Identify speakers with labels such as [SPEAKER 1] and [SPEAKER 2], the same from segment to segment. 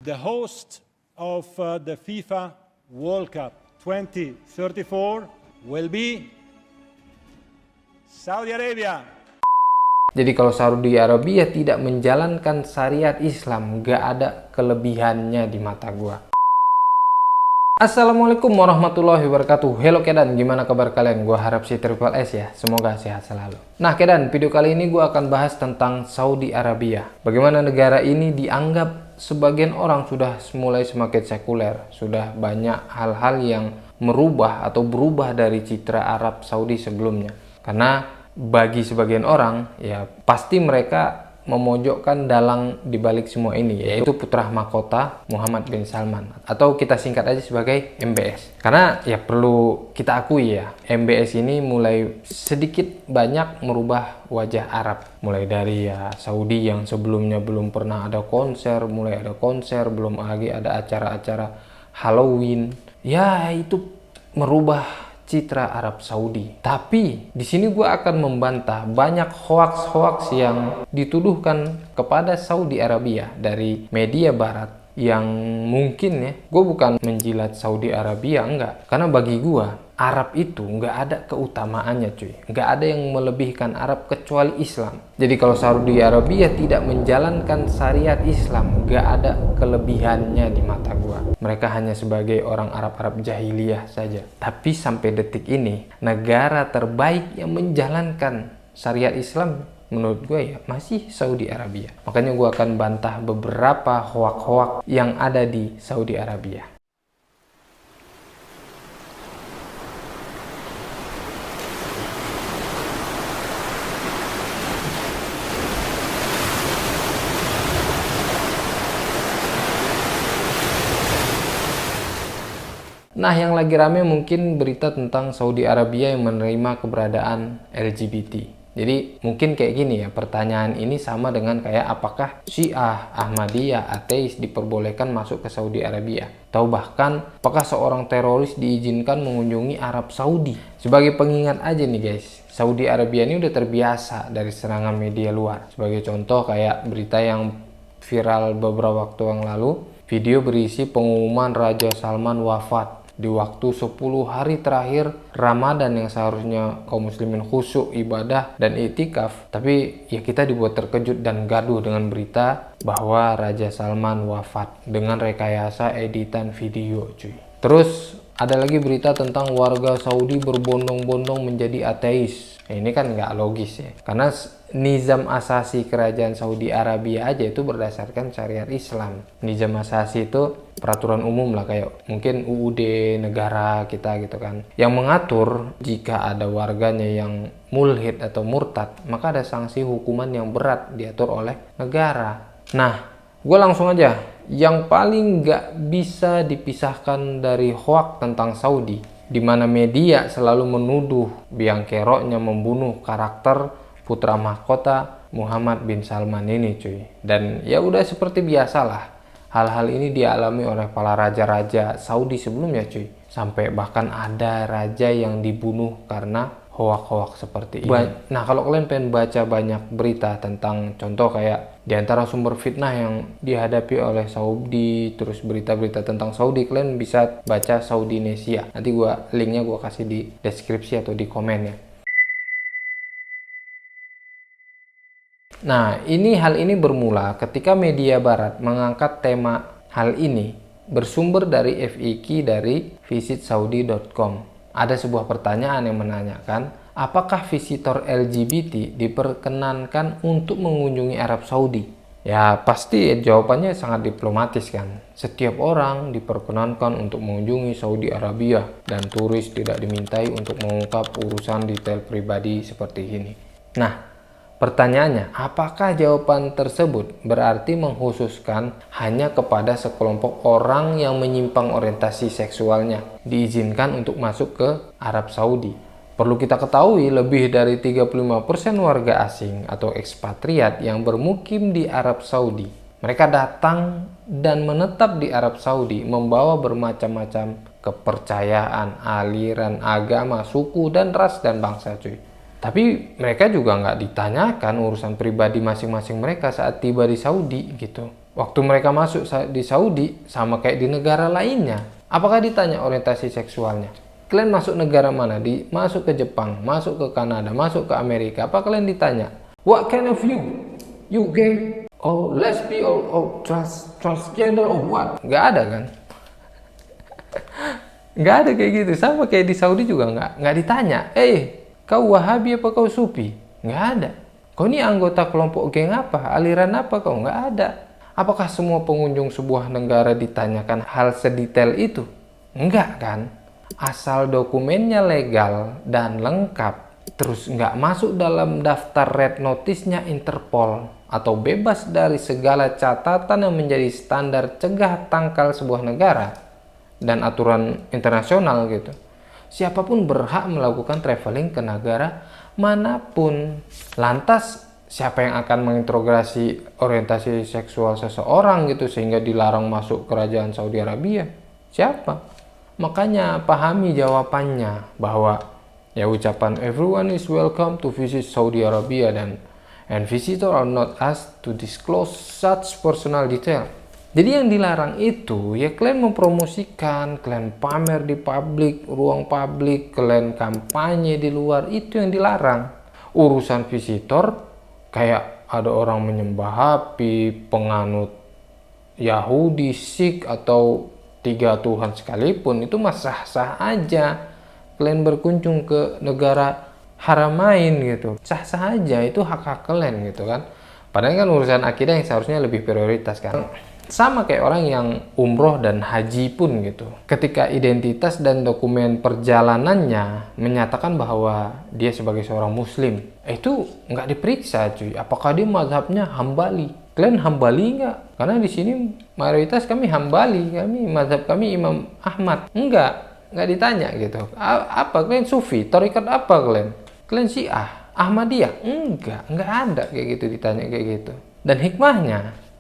[SPEAKER 1] The host of the FIFA World Cup 2034 will be Saudi Arabia.
[SPEAKER 2] Jadi kalau Saudi Arabia tidak menjalankan syariat Islam, gak ada kelebihannya di mata gua. Assalamualaikum warahmatullahi wabarakatuh. Hello Kedan, gimana kabar kalian? Gua harap si Triple S ya, semoga sehat selalu. Nah Kedan, video kali ini gua akan bahas tentang Saudi Arabia. Bagaimana negara ini dianggap sebagian orang sudah mulai semakin sekuler. Sudah banyak hal-hal yang merubah atau berubah dari citra Arab Saudi sebelumnya. Karena bagi sebagian orang, ya pasti mereka memojokkan dalang dibalik semua ini, yaitu putra mahkota Muhammad bin Salman, atau kita singkat aja sebagai MBS. Karena ya perlu kita akui ya, MBS ini mulai sedikit banyak merubah wajah Arab. Mulai dari ya Saudi yang sebelumnya belum pernah ada konser, mulai ada konser, belum lagi ada acara-acara Halloween. Ya itu merubah citra Arab Saudi. Tapi di sini gue akan membantah banyak hoaks-hoaks yang dituduhkan kepada Saudi Arabia dari media barat yang mungkin ya, gue bukan menjilat Saudi Arabia, enggak. Karena bagi gue Arab itu nggak ada keutamaannya cuy, nggak ada yang melebihkan Arab kecuali Islam. Jadi kalau Saudi Arabia tidak menjalankan syariat Islam, nggak ada kelebihannya di mata gua. Mereka hanya sebagai orang Arab-Arab jahiliyah saja. Tapi sampai detik ini, negara terbaik yang menjalankan syariat Islam menurut gue ya masih Saudi Arabia. Makanya gue akan bantah beberapa hoak-hoak yang ada di Saudi Arabia. Nah, yang lagi rame mungkin berita tentang Saudi Arabia yang menerima keberadaan LGBT. Jadi mungkin kayak gini ya, pertanyaan ini sama dengan kayak apakah Syiah, Ahmadiyah, ateis diperbolehkan masuk ke Saudi Arabia? Atau bahkan apakah seorang teroris diizinkan mengunjungi Arab Saudi? Sebagai pengingat aja nih guys, Saudi Arabia ini udah terbiasa dari serangan media luar. Sebagai contoh kayak berita yang viral beberapa waktu yang lalu, video berisi pengumuman Raja Salman wafat di waktu 10 hari terakhir Ramadan yang seharusnya kaum muslimin khusyuk ibadah dan iktikaf, tapi ya kita dibuat terkejut dan gaduh dengan berita bahwa Raja Salman wafat dengan rekayasa editan video cuy. Terus ada lagi berita tentang warga Saudi berbondong-bondong menjadi ateis. Ini kan nggak logis ya, karena nizam asasi kerajaan Saudi Arabia aja itu berdasarkan syariat Islam. Nizam asasi itu peraturan umum lah, kayak mungkin UUD negara kita gitu kan, yang mengatur jika ada warganya yang mulhid atau murtad, maka ada sanksi hukuman yang berat diatur oleh negara. Nah, gue langsung aja, yang paling nggak bisa dipisahkan dari hoak tentang Saudi, di mana media selalu menuduh biang keroknya membunuh karakter putra mahkota Muhammad bin Salman ini cuy. Dan ya udah seperti biasalah, hal-hal ini dialami oleh para raja-raja Saudi sebelumnya cuy. Sampai bahkan ada raja yang dibunuh karena hoak-hoak seperti ini. Nah kalau kalian pengen baca banyak berita tentang contoh kayak diantara sumber fitnah yang dihadapi oleh Saudi, terus berita-berita tentang Saudi, kalian bisa baca Saudinesia. Nanti linknya gua kasih di deskripsi atau di komen ya. Nah hal ini bermula ketika media barat mengangkat tema hal ini bersumber dari FAQ dari visitsaudi.com. Ada sebuah pertanyaan yang menanyakan, apakah visitor LGBT diperkenankan untuk mengunjungi Arab Saudi? Ya pasti jawabannya sangat diplomatis kan. Setiap orang diperkenankan untuk mengunjungi Saudi Arabia dan turis tidak dimintai untuk mengungkap urusan detail pribadi seperti ini. Nah, pertanyaannya, apakah jawaban tersebut berarti mengkhususkan hanya kepada sekelompok orang yang menyimpang orientasi seksualnya diizinkan untuk masuk ke Arab Saudi? Perlu kita ketahui, lebih dari 35% warga asing atau ekspatriat yang bermukim di Arab Saudi, mereka datang dan menetap di Arab Saudi membawa bermacam-macam kepercayaan, aliran, agama, suku, dan ras dan bangsa cuy. Tapi mereka juga nggak ditanyakan urusan pribadi masing-masing mereka saat tiba di Saudi gitu. Waktu mereka masuk di Saudi, sama kayak di negara lainnya. Apakah ditanya orientasi seksualnya? Kalian masuk negara mana? Masuk ke Jepang, masuk ke Kanada, masuk ke Amerika. Apa kalian ditanya? What kind of you? You gay? Or lesbian? Or transgender? Or what? Nggak ada kan? Nggak ada kayak gitu. Sama kayak di Saudi juga nggak ditanya. Kau Wahabi apa kau Sufi? Nggak ada. Kau ini anggota kelompok geng apa? Aliran apa kau? Nggak ada. Apakah semua pengunjung sebuah negara ditanyakan hal sedetail itu? Enggak kan? Asal dokumennya legal dan lengkap, terus nggak masuk dalam daftar red notice-nya Interpol, atau bebas dari segala catatan yang menjadi standar cegah tangkal sebuah negara dan aturan internasional gitu. Siapapun berhak melakukan traveling ke negara manapun. Lantas siapa yang akan menginterogasi orientasi seksual seseorang gitu sehingga dilarang masuk kerajaan Saudi Arabia? Siapa? Makanya pahami jawabannya bahwa ya ucapan everyone is welcome to visit Saudi Arabia and visitor are not asked to disclose such personal detail. Jadi yang dilarang itu ya kalian mempromosikan, kalian pamer di publik, ruang publik, kalian kampanye di luar, itu yang dilarang. Urusan visitor kayak ada orang menyembah api, penganut Yahudi, Sikh, atau 3 Tuhan sekalipun, itu mah sah-sah aja. Kalian berkunjung ke negara haramain gitu, sah-sah aja, itu hak-hak kalian gitu kan. Padahal kan urusan akidah yang seharusnya lebih prioritas kan. Sama kayak orang yang umroh dan haji pun gitu. Ketika identitas dan dokumen perjalanannya menyatakan bahwa dia sebagai seorang muslim, itu nggak diperiksa cuy. Apakah dia mazhabnya Hambali? Kalian Hambali nggak? Karena di sini mayoritas kami Hambali, mazhab kami Imam Ahmad. Nggak ditanya gitu. Apa kalian Sufi? Tarekat apa kalian? Kalian Syiah? Ahmadiyah? Nggak ada kayak gitu ditanya kayak gitu. Dan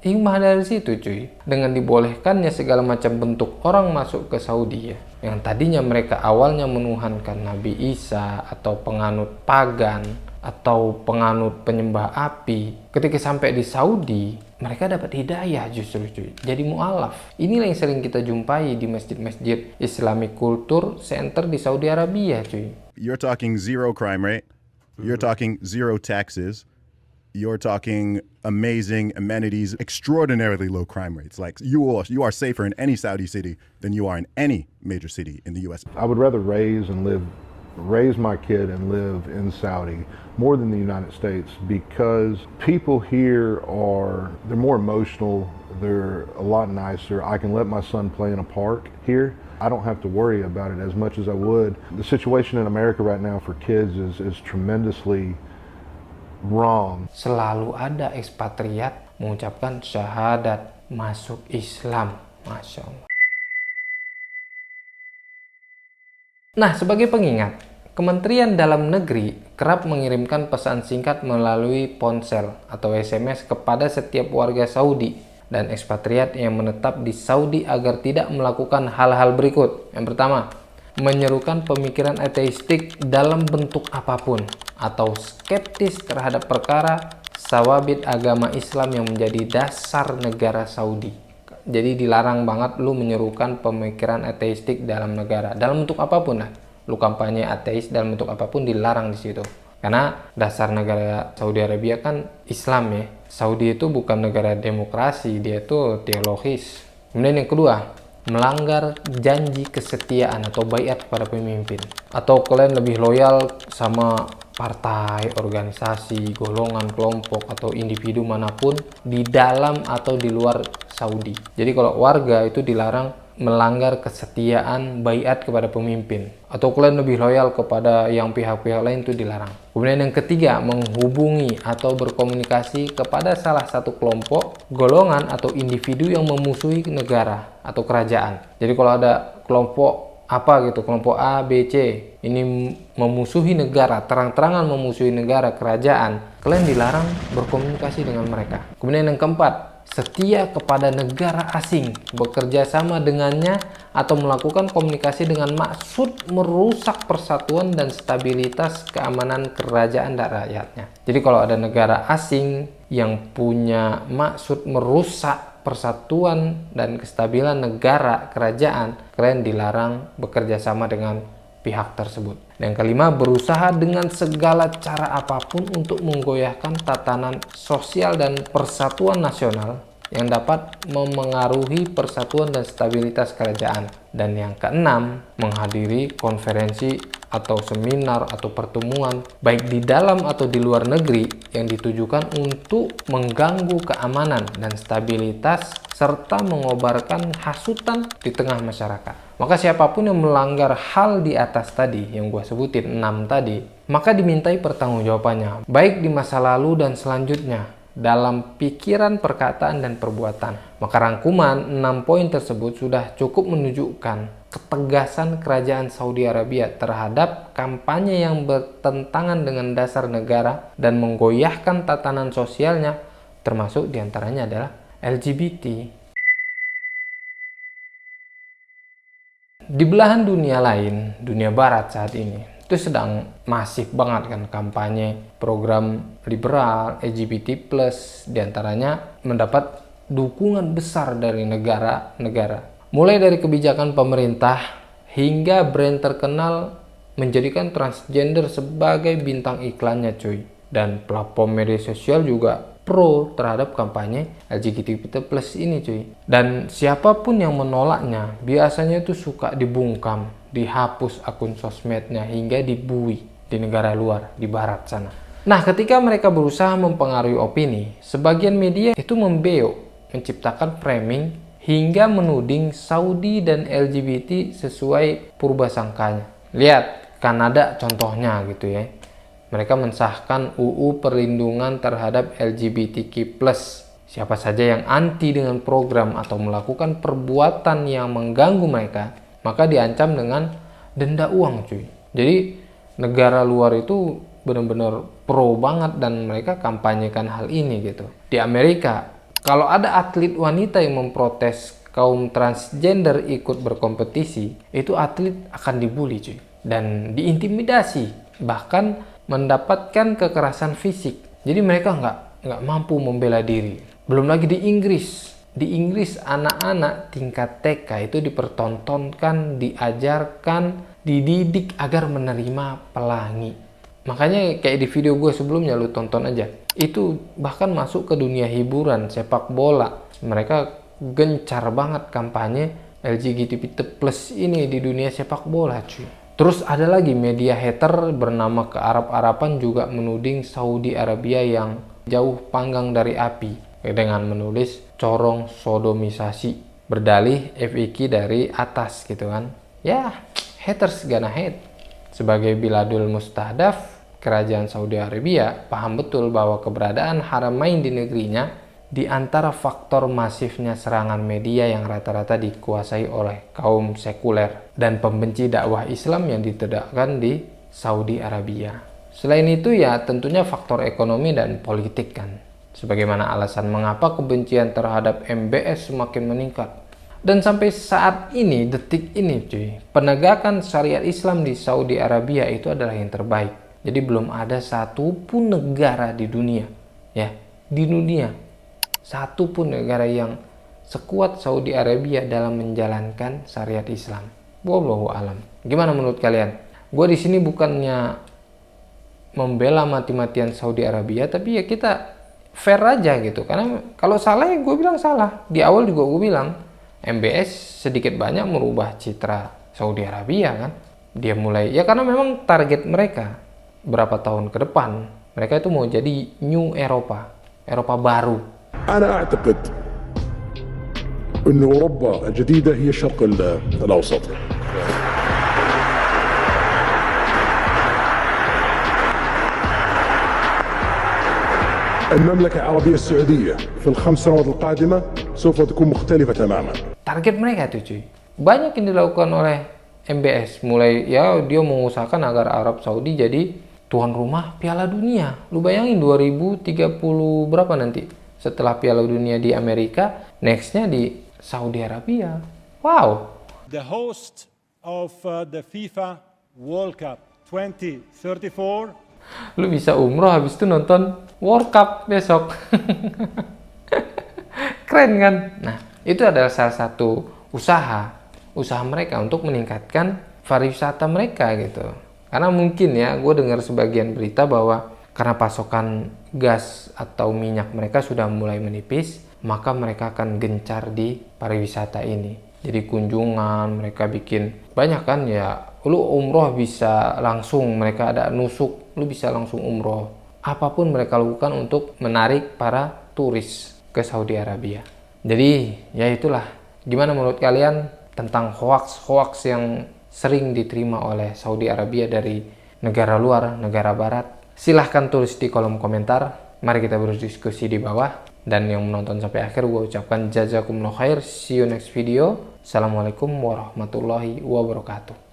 [SPEAKER 2] hikmah dari situ cuy, dengan dibolehkannya segala macam bentuk orang masuk ke Saudi ya, yang tadinya mereka awalnya menuhankan Nabi Isa atau penganut pagan atau penganut penyembah api, ketika sampai di Saudi mereka dapat hidayah justru cuy, jadi mu'alaf. Inilah yang sering kita jumpai di masjid-masjid Islamic Culture Center di Saudi Arabia cuy.
[SPEAKER 3] You're talking zero crime rate, you're talking zero taxes, you're talking amazing amenities, extraordinarily low crime rates. Like you are safer in any Saudi city than you are in any major city in the U.S.
[SPEAKER 4] I would rather raise my kid and live in Saudi more than the United States, because people here they're more emotional, they're a lot nicer. I can let my son play in a park here. I don't have to worry about it as much as I would. The situation in America right now for kids is tremendously wrong.
[SPEAKER 2] Selalu ada ekspatriat mengucapkan syahadat masuk Islam. Masya Allah. Nah, sebagai pengingat, Kementerian Dalam Negeri kerap mengirimkan pesan singkat melalui ponsel atau SMS kepada setiap warga Saudi dan ekspatriat yang menetap di Saudi agar tidak melakukan hal-hal berikut. Yang pertama, menyerukan pemikiran ateistik dalam bentuk apapun atau skeptis terhadap perkara sawabit agama Islam yang menjadi dasar negara Saudi. Jadi dilarang banget lu menyerukan pemikiran ateistik dalam negara, dalam bentuk apapun lah. Lu kampanye ateis dalam bentuk apapun dilarang di situ. Karena dasar negara Saudi Arabia kan Islam ya. Saudi itu bukan negara demokrasi, dia itu teologis. Kemudian yang kedua, melanggar janji kesetiaan atau baiat kepada pemimpin, atau kalian lebih loyal sama partai, organisasi, golongan, kelompok, atau individu manapun di dalam atau di luar Saudi. Jadi kalau warga itu dilarang melanggar kesetiaan baiat kepada pemimpin, atau kalian lebih loyal kepada yang pihak-pihak lain itu dilarang. Kemudian yang ketiga, menghubungi atau berkomunikasi kepada salah satu kelompok, golongan, atau individu yang memusuhi negara atau kerajaan. Jadi kalau ada kelompok apa gitu, kelompok A, B, C, ini memusuhi negara, terang-terangan memusuhi negara, kerajaan, kalian dilarang berkomunikasi dengan mereka. Kemudian yang keempat, setia kepada negara asing, bekerja sama dengannya atau melakukan komunikasi dengan maksud merusak persatuan dan stabilitas keamanan kerajaan dan rakyatnya. Jadi kalau ada negara asing yang punya maksud merusak persatuan dan kestabilan negara kerajaan, kalian dilarang bekerja sama dengan pihak tersebut. Dan yang kelima, berusaha dengan segala cara apapun untuk menggoyahkan tatanan sosial dan persatuan nasional yang dapat memengaruhi persatuan dan stabilitas kerajaan. Dan yang keenam, menghadiri konferensi atau seminar atau pertemuan baik di dalam atau di luar negeri yang ditujukan untuk mengganggu keamanan dan stabilitas serta mengobarkan hasutan di tengah masyarakat. Maka siapapun yang melanggar hal di atas tadi yang gue sebutin 6 tadi, maka dimintai pertanggungjawabannya baik di masa lalu dan selanjutnya dalam pikiran, perkataan, dan perbuatan. Maka rangkuman 6 poin tersebut sudah cukup menunjukkan ketegasan kerajaan Saudi Arabia terhadap kampanye yang bertentangan dengan dasar negara dan menggoyahkan tatanan sosialnya, termasuk diantaranya adalah LGBT. Di belahan dunia lain, dunia barat saat ini, itu sedang masif banget kan kampanye program liberal, LGBT+, diantaranya mendapat dukungan besar dari negara-negara. Mulai dari kebijakan pemerintah hingga brand terkenal menjadikan transgender sebagai bintang iklannya cuy. Dan platform media sosial juga pro terhadap kampanye LGBT+ ini cuy. Dan siapapun yang menolaknya biasanya itu suka dibungkam, dihapus akun sosmednya hingga dibui di negara luar, di barat sana. Nah, ketika mereka berusaha mempengaruhi opini, sebagian media itu membeok, menciptakan framing hingga menuding Saudi dan LGBT sesuai purbasangkanya. Lihat Kanada contohnya gitu ya. Mereka mensahkan UU perlindungan terhadap LGBTQ+. Siapa saja yang anti dengan program atau melakukan perbuatan yang mengganggu mereka, maka diancam dengan denda uang cuy. Jadi negara luar itu benar-benar pro banget dan mereka kampanyekan hal ini gitu. Di Amerika, kalau ada atlet wanita yang memprotes kaum transgender ikut berkompetisi, itu atlet akan dibully cuy dan diintimidasi, bahkan mendapatkan kekerasan fisik. Jadi mereka nggak mampu membela diri. Belum lagi di Inggris. Di Inggris anak-anak tingkat TK itu dipertontonkan, diajarkan, dididik agar menerima pelangi. Makanya kayak di video gue sebelumnya, lu tonton aja. Itu bahkan masuk ke dunia hiburan, sepak bola. Mereka gencar banget kampanye LGBT+ ini di dunia sepak bola cuy. Terus ada lagi media hater bernama Kearab-Araban juga menuding Saudi Arabia yang jauh panggang dari api dengan menulis corong sodomisasi, berdalih FIQ dari atas gitu kan. Ya, haters gonna hate. Sebagai biladul mustahdaf, kerajaan Saudi Arabia paham betul bahwa keberadaan haramain di negerinya di antara faktor masifnya serangan media yang rata-rata dikuasai oleh kaum sekuler dan pembenci dakwah Islam yang ditegakkan di Saudi Arabia. Selain itu ya tentunya faktor ekonomi dan politik kan. Sebagaimana alasan mengapa kebencian terhadap MBS semakin meningkat. Dan sampai saat ini, detik ini cuy, penegakan syariat Islam di Saudi Arabia itu adalah yang terbaik. Jadi belum ada satupun negara di dunia, ya, di dunia satu pun negara yang sekuat Saudi Arabia dalam menjalankan syariat Islam. Wallahu alam. Gimana menurut kalian? Gue di sini bukannya membela mati-matian Saudi Arabia, tapi ya kita fair aja gitu. Karena kalau salah ya gue bilang salah. Di awal juga gue bilang MBS sedikit banyak merubah citra Saudi Arabia kan. Dia mulai ya karena memang target mereka berapa tahun ke depan mereka itu mau jadi New Eropa, Eropa baru.
[SPEAKER 5] أنا أعتقد أن أوروبا الجديدة هي الشرق الأوسط. المملكة العربية السعودية في ال5 سنوات القادمة سوف تكون مختلفة تماما.
[SPEAKER 2] Target mereka tuh cuy. Banyak yang dilakukan oleh MBS. Mulai ya dia mengusahakan agar Arab Saudi jadi tuan rumah Piala Dunia. Lu bayangin 2030 berapa nanti? Setelah Piala Dunia di Amerika, nextnya di Saudi Arabia. Wow.
[SPEAKER 1] The host of the FIFA World Cup 2034.
[SPEAKER 2] Lu bisa umroh habis itu nonton World Cup besok. Keren kan? Nah, itu adalah salah satu usaha mereka untuk meningkatkan pariwisata mereka gitu. Karena mungkin ya, gue dengar sebagian berita bahwa karena pasokan gas atau minyak mereka sudah mulai menipis, maka mereka akan gencar di pariwisata ini. Jadi kunjungan mereka bikin banyak kan ya. Lu umroh bisa langsung, mereka ada nusuk, lu bisa langsung umroh. Apapun mereka lakukan untuk menarik para turis ke Saudi Arabia. Jadi ya itulah, gimana menurut kalian tentang hoax yang sering diterima oleh Saudi Arabia dari negara luar, negara barat? Silahkan tulis di kolom komentar. Mari kita berdiskusi di bawah. Dan yang menonton sampai akhir, gue ucapkan jazakumullah khair. See you next video. Assalamualaikum warahmatullahi wabarakatuh.